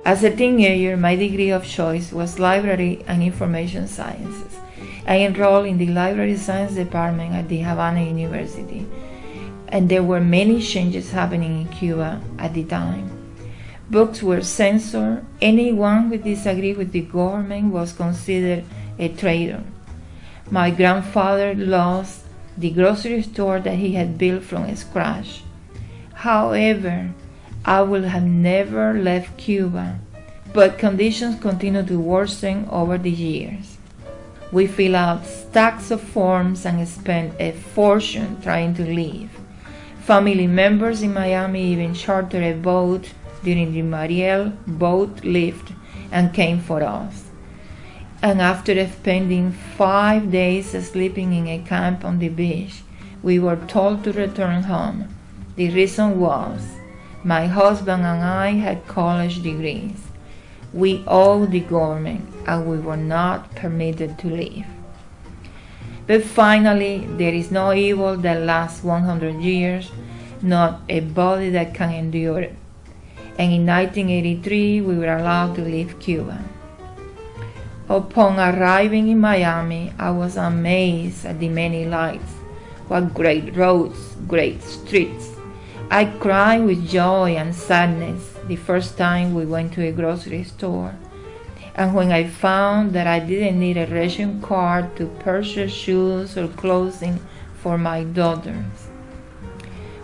As a teenager, my degree of choice was Library and Information Sciences. I enrolled in the Library Science Department at the Havana University, and there were many changes happening in Cuba at the time. Books were censored. Anyone who disagreed with the government was considered a traitor. My grandfather lost the grocery store that he had built from scratch. However, I would have never left Cuba, but conditions continued to worsen over the years. We filled out stacks of forms and spent a fortune trying to leave. Family members in Miami even chartered a boat during the Mariel boat lift and came for us. And after spending 5 days sleeping in a camp on the beach, we were told to return home. The reason was my husband and I had college degrees. We owed the government and we were not permitted to leave. But finally, there is no evil that lasts 100 years, not a body that can endure it. And in 1983, we were allowed to leave Cuba. Upon arriving in Miami, I was amazed at the many lights. What great roads, great streets. I cried with joy and sadness the first time we went to a grocery store. And when I found that I didn't need a ration card to purchase shoes or clothing for my daughters.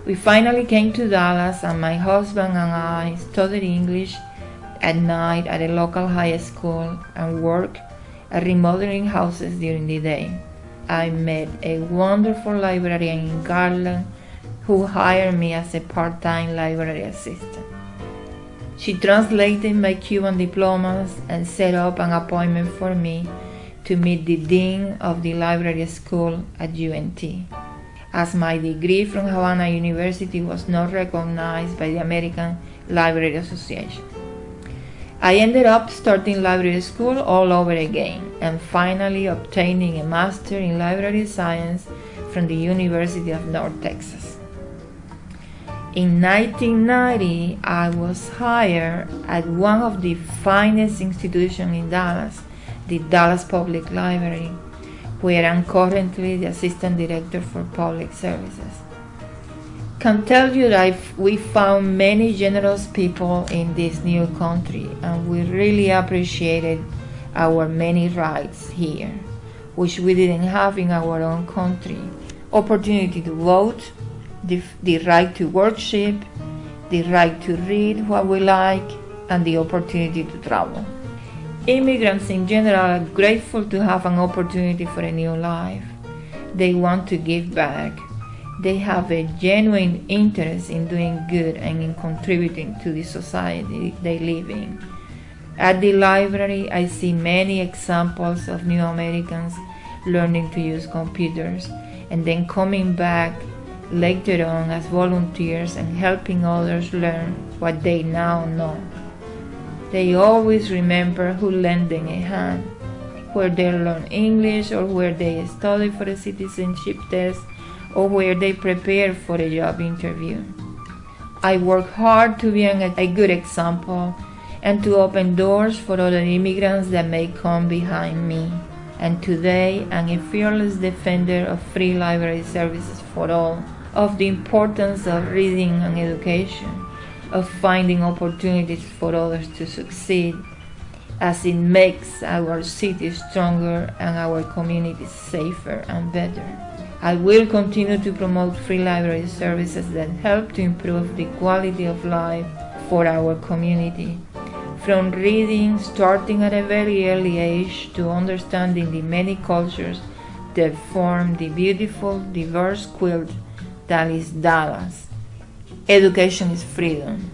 We finally came to Dallas, and my husband and I studied English at night at a local high school and worked at remodeling houses during the day. I met a wonderful librarian in Garland who hired me as a part-time library assistant. She translated my Cuban diplomas and set up an appointment for me to meet the dean of the library school at UNT, as my degree from Havana University was not recognized by the American Library Association. I ended up starting library school all over again and finally obtaining a master in library science from the University of North Texas. In 1990, I was hired at one of the finest institutions in Dallas, the Dallas Public Library, where I'm currently the Assistant Director for Public Services. Can tell you that we found many generous people in this new country, and we really appreciated our many rights here, which we didn't have in our own country. Opportunity to vote, the right to worship, the right to read what we like, and the opportunity to travel. Immigrants in general are grateful to have an opportunity for a new life. They want to give back. They have a genuine interest in doing good and in contributing to the society they live in. At the library, I see many examples of new Americans learning to use computers and then coming back later on as volunteers and helping others learn what they now know. They always remember who lent them a hand, where they learn English or where they study for a citizenship test or where they prepare for a job interview. I work hard to be a good example and to open doors for other immigrants that may come behind me. And today, I'm a fearless defender of free library services for all, of the importance of reading and education, of finding opportunities for others to succeed, as it makes our cities stronger and our communities safer and better. I will continue to promote free library services that help to improve the quality of life for our community, from reading starting at a very early age to understanding the many cultures that form the beautiful, diverse quilt that is Dallas. Education is freedom.